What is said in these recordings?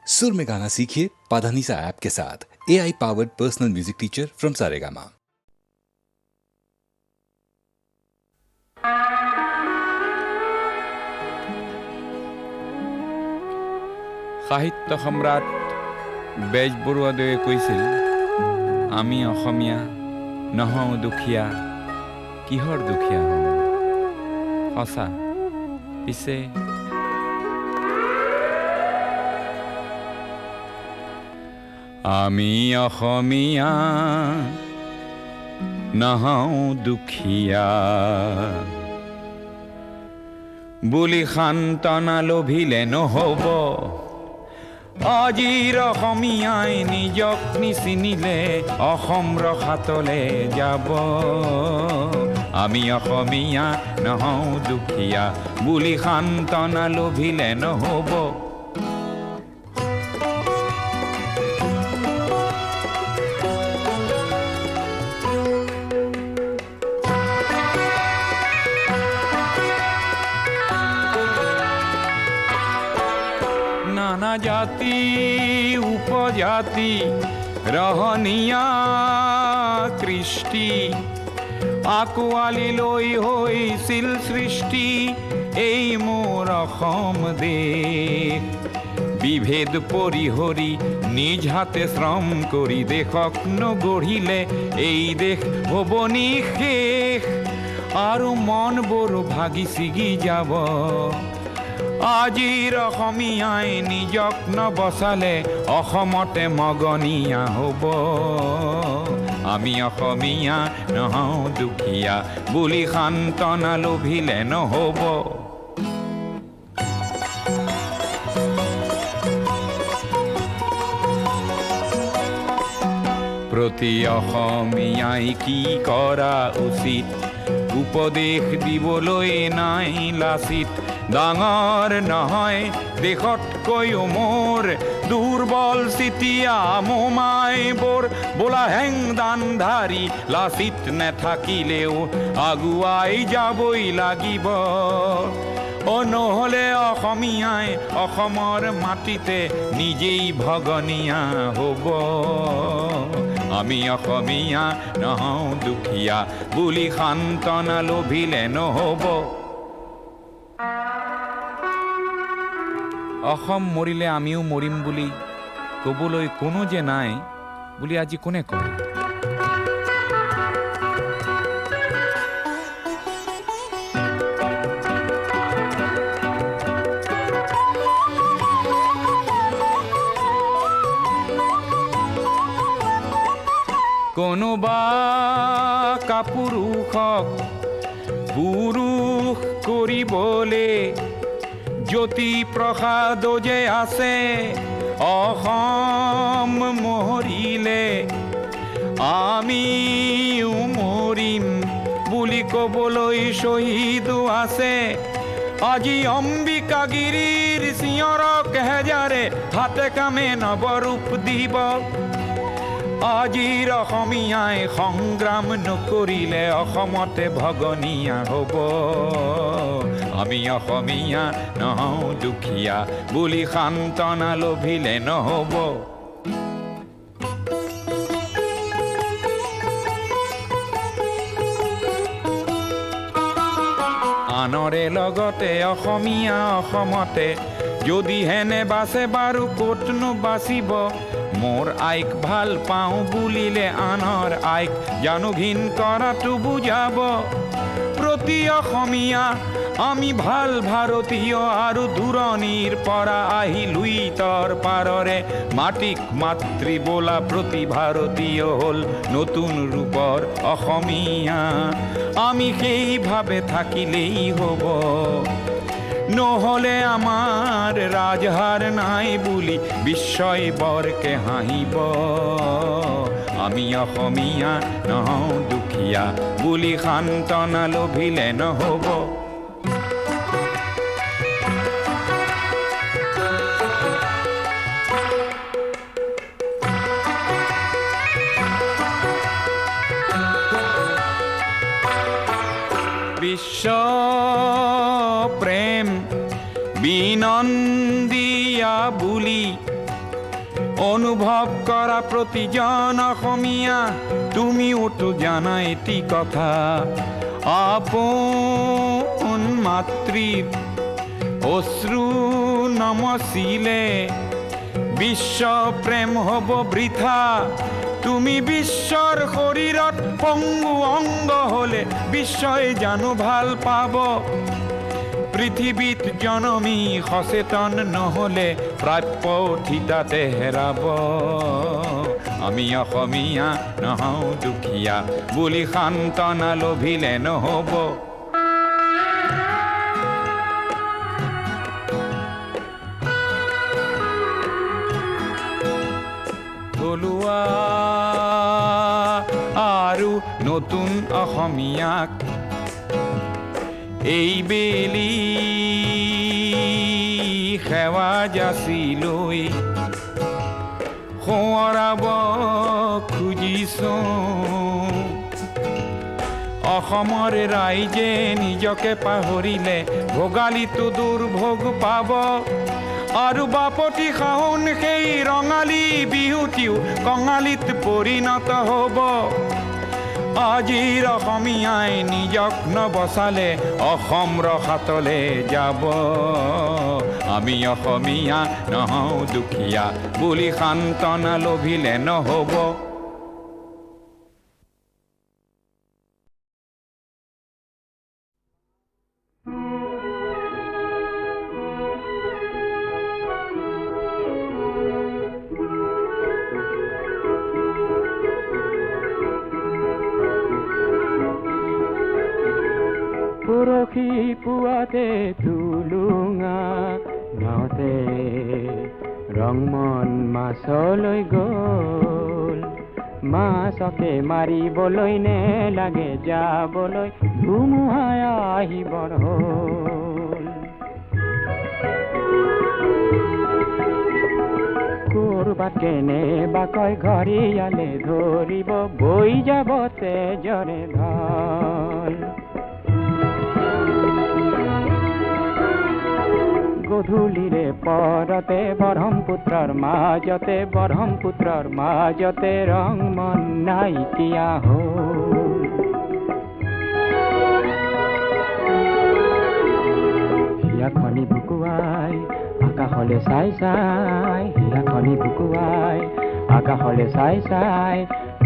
सुर में गाना सीखिए पाधानीसा ऐप के साथ। AI powered personal music teacher from Saregama. সাহিত্য সম্ৰাট বেজবৰুৱাদেৱে কৈছিল, আমি অসমীয়া নহওঁ দুখীয়া, কিহৰ দুখীয়া হওঁ? সঁচা। পিছে আমি অসমীয়া নহওঁ দুখীয়া বুলি সান্তনা লভিলে নহ'ব। আজিৰ অসমীয়াই নিজক নিচিনিলে অসম ৰসাতলে যাব। আমি অসমীয়া নহওঁ দুখীয়া বুলি সান্তনা লভিলে নহ'ব। নানা জাতি উপজাতি ৰহনীয়া কৃষ্টি আকোৱালি লৈ হৈছিল সৃষ্টি এই মোৰ অসম দেশ। বিভেদ পৰিহৰি নিজ হাতে শ্ৰম কৰি দেশক নগঢ়িলে এই দেশ হ'ব নিশেষ আৰু মনবোৰ ভাগি ছিগি যাব। আজিৰ অসমীয়াই নিজক নবচালে অসমতে মগনীয়া হ'ব। আমি অসমীয়া নহওঁ দুখীয়া বুলি সান্তনা লভিলে নহ'ব। প্ৰতি অসমীয়াই কি কৰা উচিত উপদেশ দিবলৈ নাই লাচিত। ডাঙৰ নহয় দেশতকৈও মোৰ দুৰ্বল চিতিয়া মোমাইবোৰ বোলা হেংদান ধাৰি লাচিত নেথাকিলেও আগুৱাই যাবই লাগিব। নহ'লে অসমীয়াই অসমৰ মাটিতে নিজেই ভগনীয়া হ'ব। আমি অসমীয়া নহওঁ দুখীয়া বুলি সান্তনা লভিলে নহ'ব। অসম মৰিলে আমিও মৰিম বুলি ক'বলৈ কোনো যে নাই বুলি আজি কোনে কয়? কোনোবা কাপুৰুষক পুৰুষ কৰিবলে জ্যোতি প্ৰসাদ যে আছে অসম মৰিলে আমিও মৰিম বুলি ক'বলৈ শ্বহীদো আছে। আজি অম্বিকাগিৰিৰ চিঞৰক হেজাৰে হাতে কামে নৱৰূপ দিব। আজিৰ অসমীয়াই সংগ্ৰাম নকৰিলে অসমতে ভগনীয়া হ'ব। আমি অসমীয়া নহওঁ দুখীয়া বুলি সান্তনা লভিলে নহ'ব। আনৰে লগতে অসমীয়া অসমতে যদি হেনে বাচে বাৰু ক'তনো বাচিব। মোৰ আইক ভাল পাওঁ বুলিলে আনৰ আইক জানো ঘিণ কৰাটো বুজাব। প্ৰতি অসমীয়া আমি ভাল ভাৰতীয় আৰু দূৰণিৰ পৰা আহি লুইতৰ পাৰৰে মাটিক মাতৃ বোলা প্ৰতি ভাৰতীয় হ'ল নতুন ৰূপৰ অসমীয়া। আমি সেইভাৱে থাকিলেই হ'ব। নহ'লে আমাৰ ৰাজহাৰ নাই বুলি বিশ্বই বৰকে হাঁহিব। আমি অসমীয়া নহওঁ দুখীয়া বুলি সান্তনা লভিলে নহ'ব। বিশ্ব প্ৰেম বিনন্দিয়া বুলি অনুভৱ কৰা প্ৰতিজন অসমীয়া তুমিওতো জানা এটি কথা, আপোন মাতৃৰ অশ্ৰু নমচিলে বিশ্ব প্ৰেম হ'ব বৃথা। তুমি বিশ্বৰ শৰীৰত পংগু অংগ হ'লে বিশ্বই জানো ভাল পাব। পৃথিৱীত জনমী সচেতন নহ'লে প্ৰাপ্য থিতাতে হেৰাব। আমি অসমীয়া নহওঁ দুখীয়া বুলি সান্তনা লভিলে নহ'ব। থলুৱা আৰু নতুন অসমীয়াক এইবেলি সেৱা যাচি লৈ সোঁৱৰাব খুজিছোঁ। অসমৰ ৰাইজে নিজকে পাহৰিলে ভোগালীতো দুৰ্ভোগ পাব। আৰু বাপতি সাহোন সেই ৰঙালী বিহুটিও কঙালীত পৰিণত হ'ব। আজিৰ অসমীয়াই নিজক নবচালে অসম ৰসাতলে যাব। আমি অসমীয়া নহওঁ দুখীয়া বুলি সান্তনা লভিলে নহ'ব। পৰহি পুৱাতে তুলুঙা নাওতে ৰংমন মাছলৈ গ'ল। মাছকে মাৰিবলৈ নেলাগে যাবলৈ ধুমুহাই আহিবৰ হ'ল। কৰবাত কেনেবাকৈ ঘৰিয়ালে ধৰিব বৈ যাব তেজৰে ঢল। গধূলিৰে পৰতে ব্ৰহ্মপুত্ৰৰ মাজতে ৰংমন নাইকিয়া হ'ল। হিয়াখনি বুকুৱাই আকাশলে চাই চাই, হিয়াখনি বুকুৱাই আকাশলে চাই চাই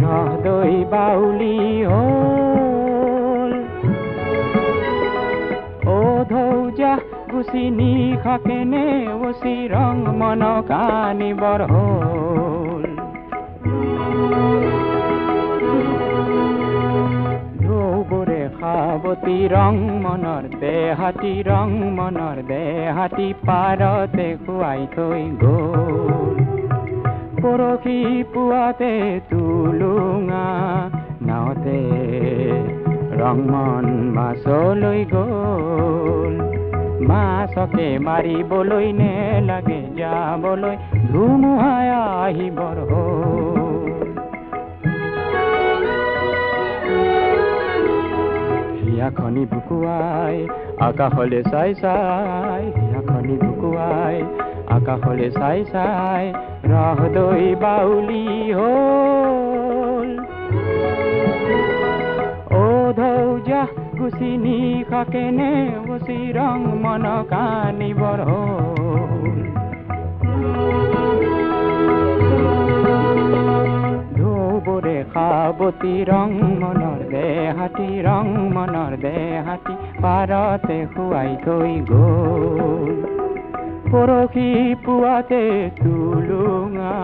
নহদৈ বাউলি হ'ল। অ ধৌজা গুচি নিশাকে নেওচি ৰংমনক আনিবৰ হ'ল। ঢৌবোৰে সাৱতি ৰংমনৰ দেহাতী পাৰতে খুৱাই থৈ গ'ল। পৰহি পুৱাতে তুলুঙা নাওতে ৰংমন মাছলৈ গ'ল। মাছকে মাৰিবলৈ নেলাগে যাবলৈ ধুমুহাই আহিবৰ হ'ল। হিয়াখনি বুকুৱাই আকাশলে চাই চাই, হিয়াখনি বুকুৱাই আকাশলে চাই চাই নহদৈ বাউলি হ'ল। অ ধৌজা গুচি নিশাকে নেওচি ৰংমনক আনিবৰ হ'ল। ঢৌবোৰে সাৱতি ৰংমনৰ দেহাতী পাৰতে খুৱাই থৈ গ'ল। পৰহি পুৱাতে তুলুঙা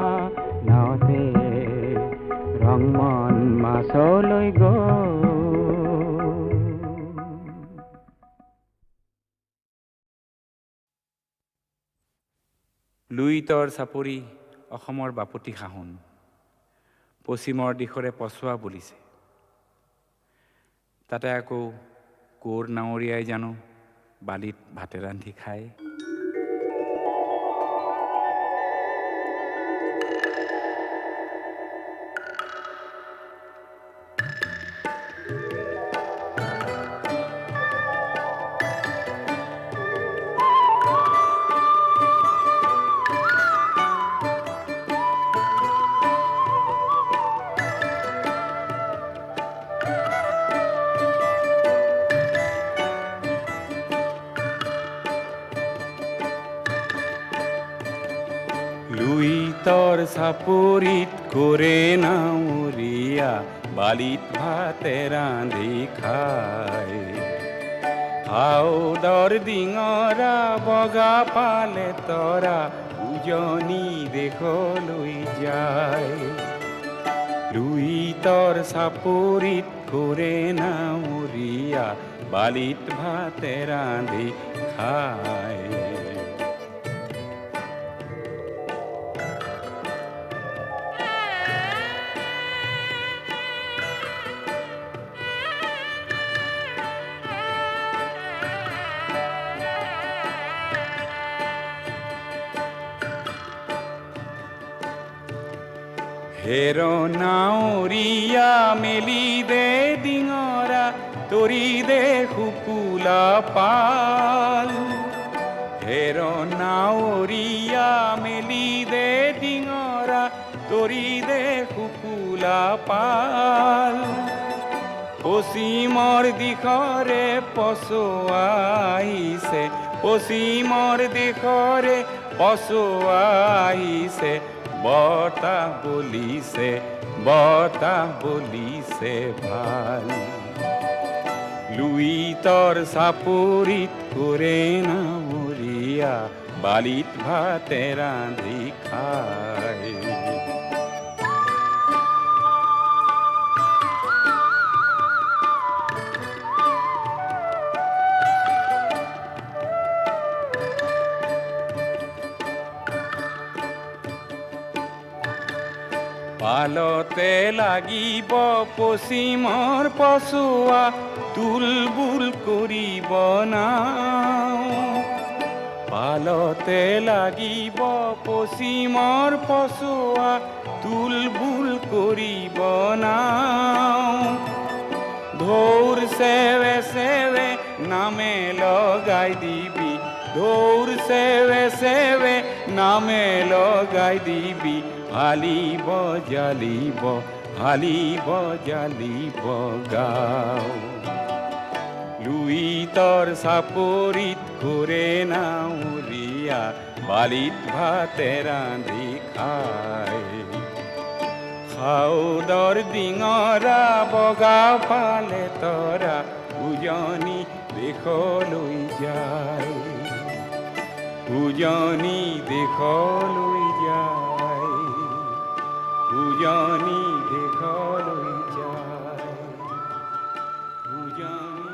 নাওতে ৰংমন মাছলৈ গ'ল। লুইতৰ চাপৰি অসমৰ বাপতি সাহোন পশ্চিমৰ দিশৰে পছোৱা বুলিছে। তাতে আকৌ কোৰ নাৱৰীয়াই জানো বালিত ভাতে ৰান্ধি খায়। লুইতৰ চাপৰিত কৰে নাৱৰীয়া বালিত ভাতে ৰান্ধি খায় হাওদৰ ডিঙৰা বগা পালে তৰা উজনি দেশলৈ যায় লুইতৰ চাপৰিত কৰে নাৱৰীয়া বালিত ভাতে ৰান্ধি খায় হেৰ নাৱৰীয়া মেলি দে ডিঙৰা তৰি দে শুকুলা পাল হেৰ নাৱৰীয়া মেলি দে ডিঙৰা তৰি দে শুকুলা পাল পশ্চিমৰ দিশৰে পছোৱা আহিছে পশ্চিমৰ দিশৰে পছোৱা আহিছে বতাহ বলিছে ভাল লুইতৰ চাপৰিত কৰে নাৱৰীয়া বালিত ভাতে ৰান্ধি খায় পালতে লাগিব পশ্চিমৰ পছোৱা তুলবুল কৰিব নাও পালতে লাগিব পশ্চিমৰ পছোৱা তুলবুল কৰিব নাও ঢৌৰ চেৱে চেৱে নামে লগাই দিবি ঢৌৰ চেৱে চেৱে নামে লগাই দিবি হালিব জালিব গাঁও লুইতৰ চাপৰিত কৰে নাৱৰীয়া বালিত ভাতে ৰান্ধি খায় হাওদৰ ডিঙৰা বগা পালে তৰা উজনি দেশলৈ যায় উজনি দেশলৈ যায় উজনি দেশলৈ যায় উজনি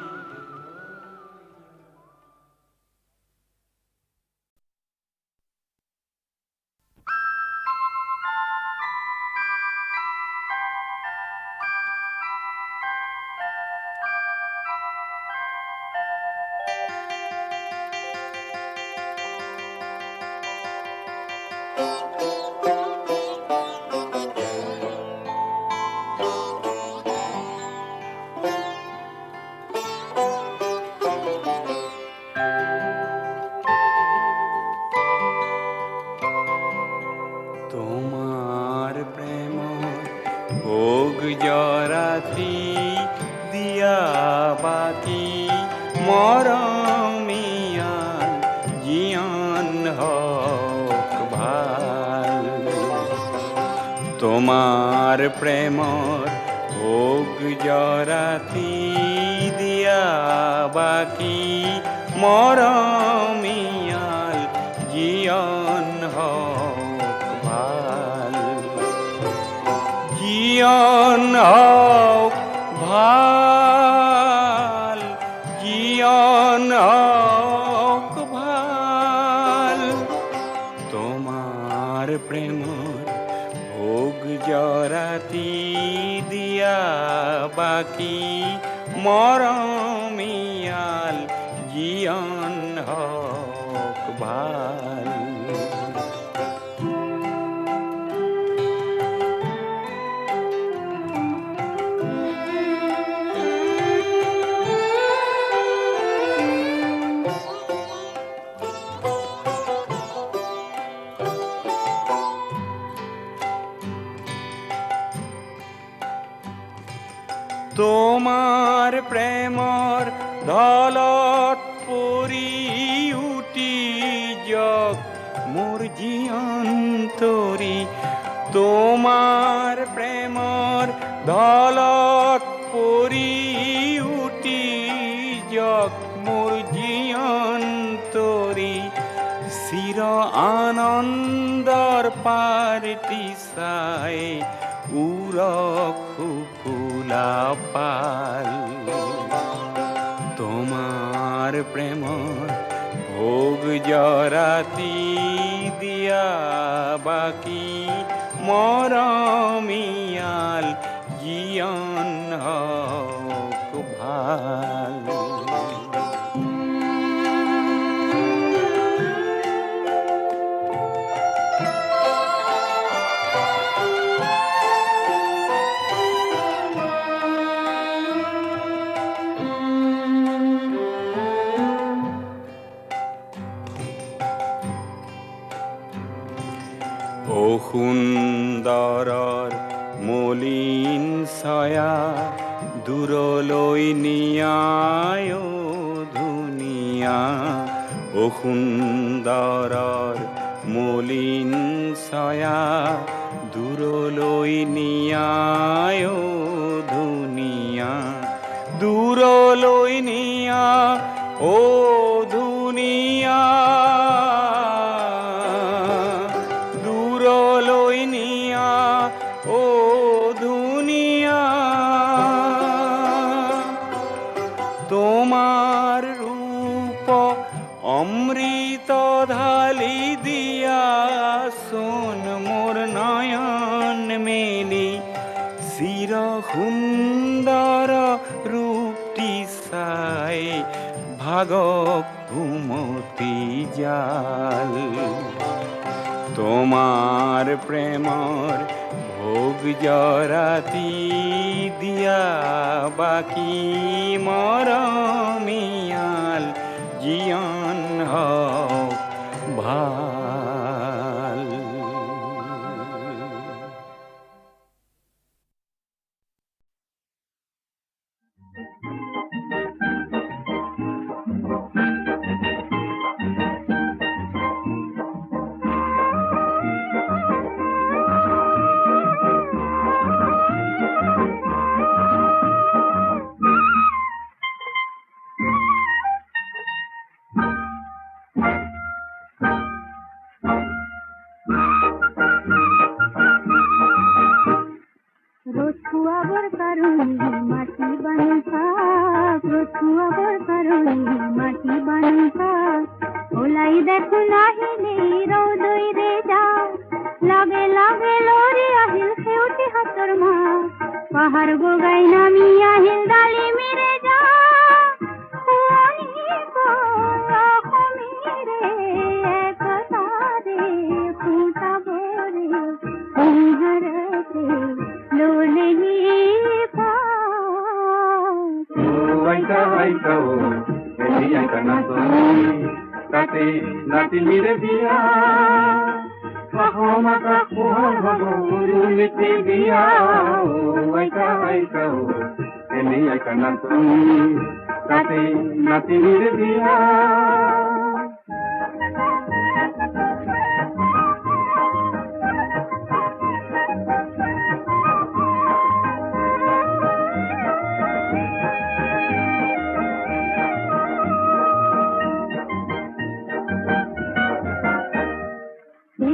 তোমার প্রেম ভোগ জরাতি দিয়া বাকি মরমিয়ান জিয়ান হক ভাল তোমার প্রেমর ভোগ জরাতি দিয়া বাকি মরমিয়াল জিয়ন হক ভাল জিয়ন হক ভাল জিয়ন হক ভাল তোমার প্রেমর ভোগ জরাতি দিয়া বাকি মরমিয়াল জিয়ন হক ভাল তোমার প্রেমর ধলত পরি উঠি জগ মোর জিয়ন অন্তরি তোমার প্রেমর দলত পৰি উঠি যক মোৰ জীয়ন্তৰি চিৰ আনন্দৰ পাৰ্টি চাই উৰখুকুলা পাল তোমাৰ প্ৰেমৰ ভোগ জৰাতি দিয়া বাকি মৰমিয়াল জীয়ন হক ভাল ও সুন্দৰৰ মলিন ছায়া দূৰলৈ নিয়ায় ও ধুনীয়া ও সুন্দৰৰ মলিন ছায়া দূৰলৈ নিয়ায় ও ধুনীয়া দূৰলৈ নিয়া ও ধুনীয়া দূৰলৈ নিয়া ও ধুনীয়া তোমার রূপ অমৃত ঢালি দিয়া সোন মোর নয়ন মেলি চির সুন্দর রূপটি চাই ভাগক ঘুমতি জাল তোমার প্রেমর ভোগ জরাতি দিয়া বাকি মরমিয়াল জীয়ন হক ভাল রথুয়াবর কারণে মাটি বানতা রথুয়াবর কারণে মাটি বানতা ওলাই দেখো নাহিলে রৌদই রে যা লাগে লাগে লরি আহিল খেউটি হাতর মা পাহাড় গোগাই নামি আহিল ডালি মেরে যা কোনি কমিরে একতারে ফুটাবরে হরতে লোলে আইকা ও এলি আইকা না তাতে নাতি মিরে দিয়া মাতা কোহল হব নীতি দিয়া ও আইকা ও এলি আইকা না তাতে নাতি মিরে দিয়া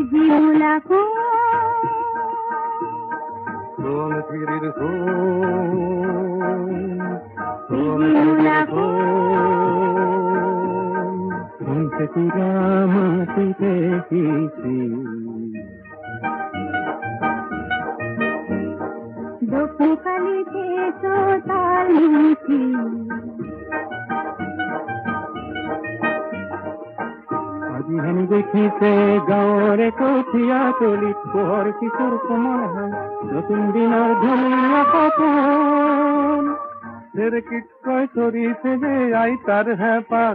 জীবলাকো সোন ফিরির জীবলাকো শুনতে তুরা মাটিতে কিছি দোকু কালিতে সোতাল মিছি আজি হেন দেখিছে গাঁৱৰে কঠীয়া তলিত পোহৰ কিশোৰ কোমল হয় নতুন দিনৰ ধুনীয়া সপোন চেৰেকিতকৈ চৰিছে যে আইতাৰ হেঁপাহ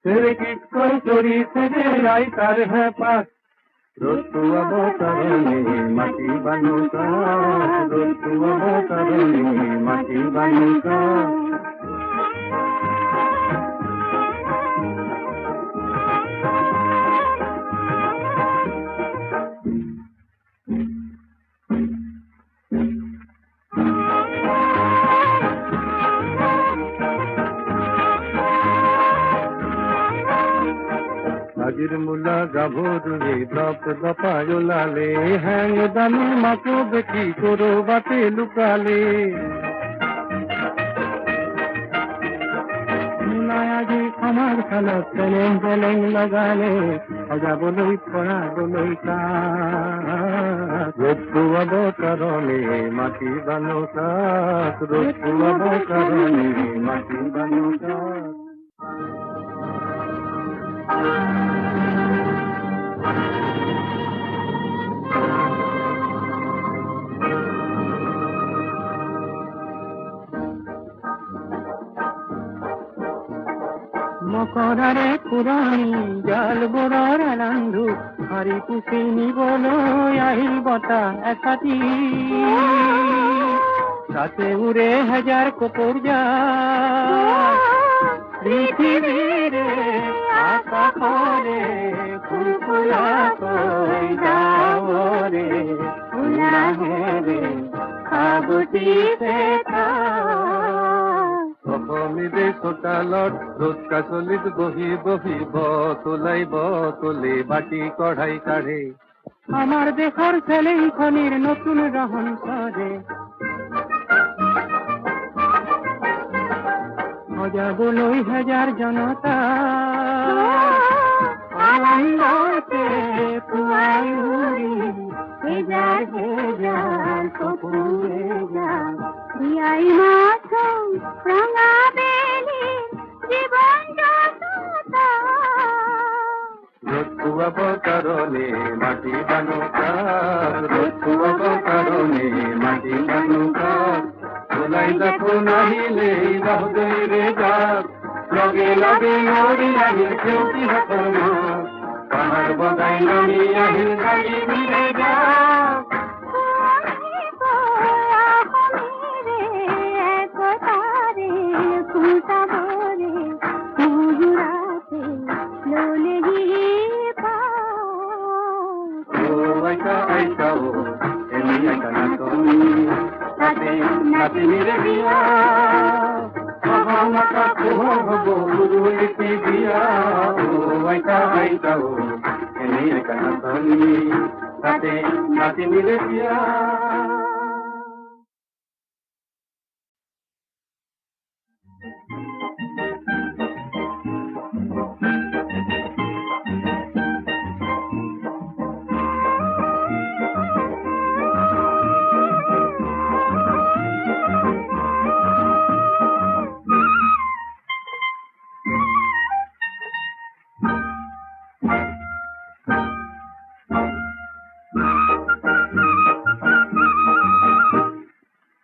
চেৰেকিতকৈ চৰিছে যে আইতাৰ হেঁপাহ ৰতুৱাব কাৰণে মাটি বানুকা ৰতুৱাব কাৰণে মাটি বানুকা গাভৰুৱে দপ দপাই ওলালে, হেং দামী মাকো দেখি কৰবাতে লুকালে। নাই আজি আমাৰ খালত চেলেং চেলেং লগালে, সজাবলৈ পৰাবলৈ তাক। ৰ'দ পোৱাব কাৰণে মাটি বানো তাক, ৰ'দ পোৱাব কাৰণে মাটি বানো তাক। মকৰাৰে পুৰণি জালবোৰৰ আনন্দু, হাৰি পুচি নিবলৈ আহিল বতাহ এচাতি। তাতে উৰে হেজাৰ কপৰ জাল, পৃথিৱীৰে আকাশৰে ফুলফুলাকৈ যাৱৰে, উলাহেৰে সাবটিছে অসমীৰে চোতালত ৰ'দ কাচলিত বহি বহি বতলাই বতলে বাটি কঢ়াই কাঢ়ে, আমাৰ দেশৰ চেলেংখনিৰ নতুন ৰহন কৰে। সজাবলৈ হেজাৰ জনতা, আনন্দতে পুৱাই উৰি হেজাৰ হেজাৰ চকুৰে যাম। জীয়াই মাথোঁ ৰঙা বেলি জীৱন যততা, ৰ'দ পোৱাব কাৰণে মাটি বানো তাক, ৰ'দ পোৱাব কাৰণে মাটি বানো তাক। ওলাই দেখো নাহিলে বাহুদৈৰে যাক, লগে লগে নৰি আহিল সেউতী হাতৰ মাক, পাহাৰ বগাই নামি আহিল গাড়ী ভিৰে যাক। নাতিনিৰে বিয়া মহামাতা পোহৰ হব গুৰুলিপি বিয়া, আইতা আইতা এনেই আইতা নাচনি, তাতে নাতিনিৰে বিয়া।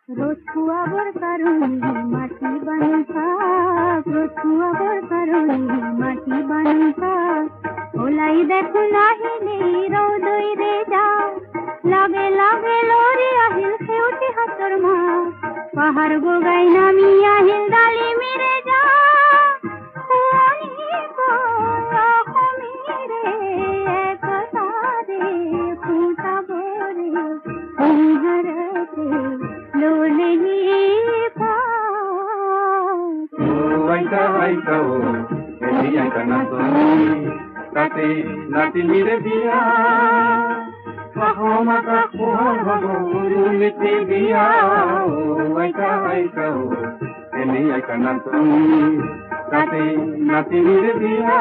রোদ খুয়াবার কারণে মাটি বানো থাক, রোদ খুয়াবার কারণে মাটি বানো থাক। ওলাই দেখো নাহিলে রোদই রে যাও, লগে লগে লরি আহিল সেউতী হাতৰ মা, পাহাৰ বগাই নামি আহিল ডালিমিৰে যা। অসমীৰে একতাৰে ফুটাবৰে সংহাৰতে লোলেহি আইতা আইতা এনি আইতা নাচনি, তাতে নাতিনিৰে বিয়া। মহামাতা পোহৰ হব গুৰুলিপি বিয়া, আইতা আইতা এনি আইতা নাচনি, তাতে নাতিনিৰে বিয়া।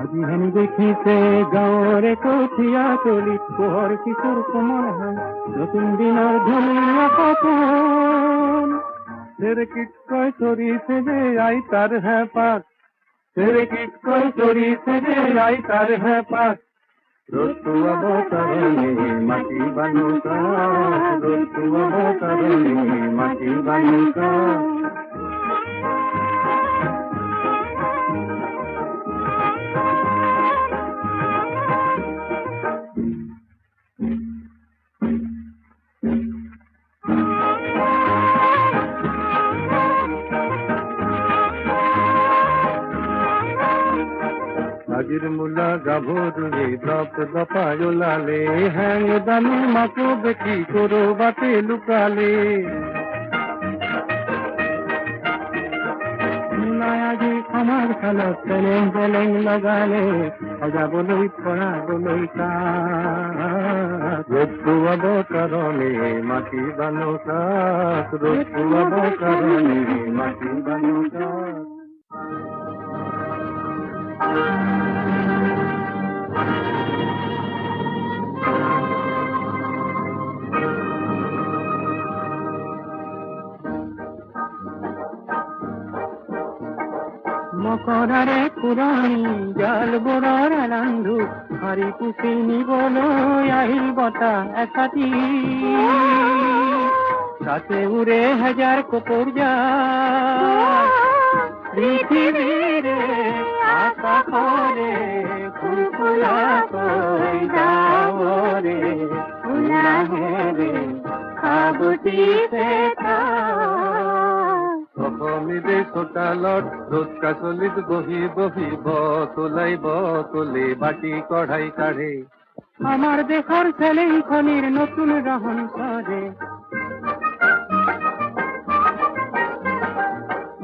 আজি হেন দেখিছে গাঁৱৰে কঠীয়া তলিত পোহৰ কিশোৰ কোমল হাত, নতুন দিনৰ ধুনীয়া সপোন চেৰেকিত কৈ চৰিছে যে আইতাৰ হেঁপাত, तेरे किसको चोरी से आई तार है पास ऋतु अवतरणे माटी बानुका ऋतु अवतरणे माटी बानुका আজির মূলা গাভরুয়ে দপ দপায় লালে হ্যাং দানু মাকো বেটি করো বাতে লুকালে মুলায়াজি আমার খালা তেলেং তেলেং লাগালে অজাবলই পড়াবলই কা ঋতু অবতরণে মাটি বানুকা ঋতু অবতরণে মাটি বানুকা মকরারে পুরাণী জল বড়র আনন্দু হরি পুষিনি বলো আহিল বটা একাতি সাথে উড়ে হাজার কপুর যায় পৃথিবীর আকাশে ফুলফুলা কই যাও রে ফুলা রে খাবুটিতে অসমিদে চোতালত রোদ কাচলিত বহি বহি বতলে বাটি কঢ়াই কাঢ়ে আমার দেশৰ ছেলে খনিৰ নতুন ৰহন কৰে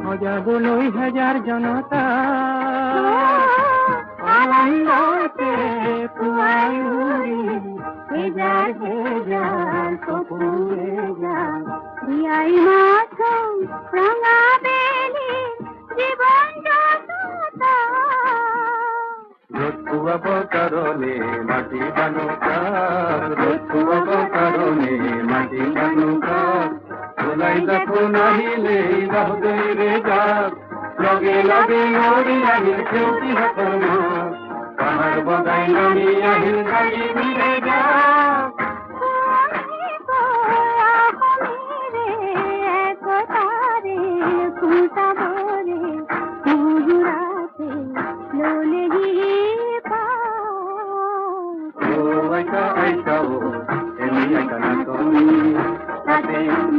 সজাবলৈ হাজাৰ জনতা আনন্দতে পুৱাই উৰি হেজাৰ হেজাৰ চকুৰে যায় দিয়াই মাথম ৰঙা বেলি জীৱন যততা ঋতু অবতরণে মাটি বানুকা ঋতু অবতরণে মাটি বানুকা ওলাই দেখো নাহিলে বাহুদৈ রে যাক লগে লগে ওরি আহিল খেউতি হাতৰ মাত পাহাৰ বগাই নামি আহিল গাড়ী মিলে যাক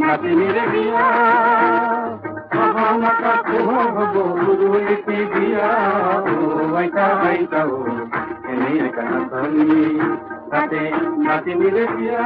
নাতিনিরে বিয়া মহামাতা হব গুরুলিপি দিয়া ও আইতা ও এনে কানা তনি তাতে নাতিনিরে বিয়া